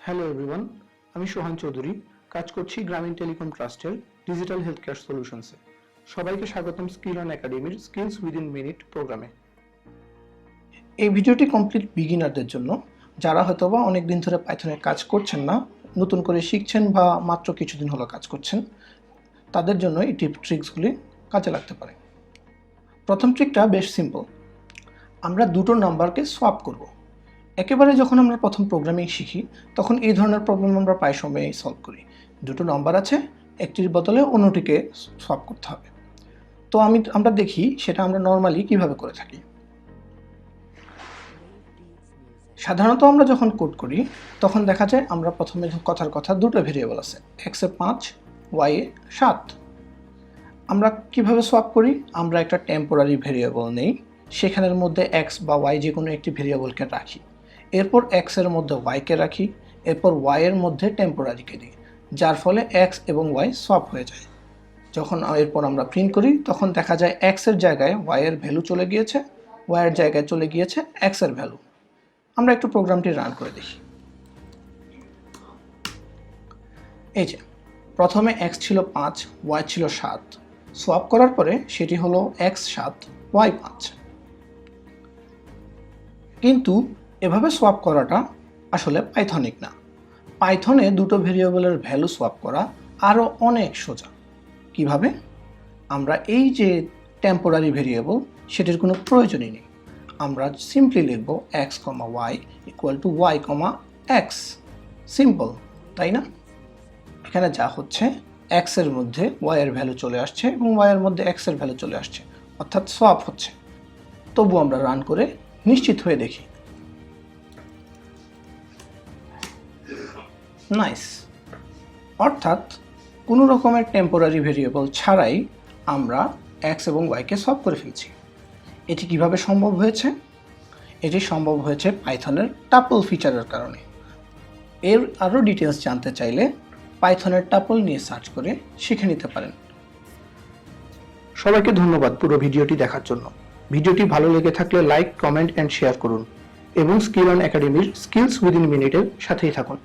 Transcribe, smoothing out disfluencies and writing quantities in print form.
Hello everyone, আমি সোহান চৌধুরী কাজ করছি গ্রামীণ টেলিকম ট্রাস্টের ডিজিটাল হেলথ কেয়ার সলিউশনসে। সবাইকে স্বাগতম স্কিল অন একাডেমির স্কিলস উইদিন মিনিট প্রোগ্রামে। এই ভিডিওটি কমপ্লিট বিগিনারদের জন্য, যারা হয়তোবা অনেক দিন ধরে পাইথনে কাজ করছেন না, নতুন করে শিখছেন বা মাত্র কিছুদিন হলো কাজ করছেন, তাদের জন্য এই ট্রিক্সগুলি কাজে লাগতে পারে। প্রথম ট্রিকটা বেশ সিম্পল। আমরা দুটো নাম্বারকে সোয়াপ করব। একেবারে যখন আমরা প্রথম প্রোগ্রামিং শিখি তখন এই ধরনের প্রবলেম আমরা প্রায় সময়ই সলভ করি। দুটো নাম্বার আছে, একটির বদলে অন্যটিকে সোয়াপ করতে হবে। তো আমরা দেখি সেটা আমরা নর্মালি কিভাবে করে থাকি। সাধারণত আমরা যখন কোড করি তখন দেখা যায় আমরা প্রথমে কথার কথা দুটো ভেরিয়েবল আছে, x এ 5, y এ 7। আমরা কিভাবে সোয়াপ করি? আমরা একটা টেম্পোরারি ভেরিয়েবল নেই, সেখানের মধ্যে x বা y যে কোনো একটি ভেরিয়েবলকে রাখি, এরপর x এর মধ্যে y কে রাখি, এরপর y এর মধ্যে টেম্পোরারিকে দিই, যার ফলে x এবং y সোয়াপ হয়ে যায়। যখন এরপর আমরা প্রিন্ট করি তখন দেখা যায় x এর জায়গায় y এর ভ্যালু চলে গিয়েছে, y এর জায়গায় চলে গিয়েছে x এর ভ্যালু। আমরা একটু প্রোগ্রামটি রান করে দেখি। এই যে প্রথমে x ছিল 5, y ছিল 7, সোয়াপ করার পরে সেটি হলো x 7, y 5। কিন্তু এভাবে সোয়াপ করাটা আসলে পাইথনিক না। পাইথনে দুটো ভেরিয়েবলের ভ্যালু সোয়াপ করা আরও অনেক সোজা। কিভাবে? আমরা এই যে টেম্পোরারি ভেরিয়েবল, সেটির কোনো প্রয়োজনই নেই। আমরা সিম্পলি লিখব x, y equal to y, x। Simple, তাই না? এখানে যা হচ্ছে x এর মধ্যে y এর ভ্যালু চলে আসছে এবং y এর মধ্যে x এর ভ্যালু চলে আসছে, অর্থাৎ সোয়াপ হচ্ছে। তবু আমরা রান করে নিশ্চিত হয়ে দেখি। নাইস। অর্থাৎ কোনো রকমের টেম্পোরারি ভেরিয়েবল ছাড়াই আমরা x এবং y কে সলভ করে ফেলছি। এটি কিভাবে সম্ভব হয়েছে? এটি সম্ভব হয়েছে পাইথনের টাপল ফিচারের কারণে। এর আরও ডিটেলস জানতে চাইলে পাইথনের টাপল নিয়ে সার্চ করে শিখে নিতে পারেন। সবাইকে ধন্যবাদ পুরো ভিডিওটি দেখার জন্য। ভিডিওটি ভালো লেগে থাকলে লাইক, কমেন্ট অ্যান্ড শেয়ার করুন এবং স্কিল অন একাডেমির স্কিলস উইদিন মিনিটের সাথেই থাকুন।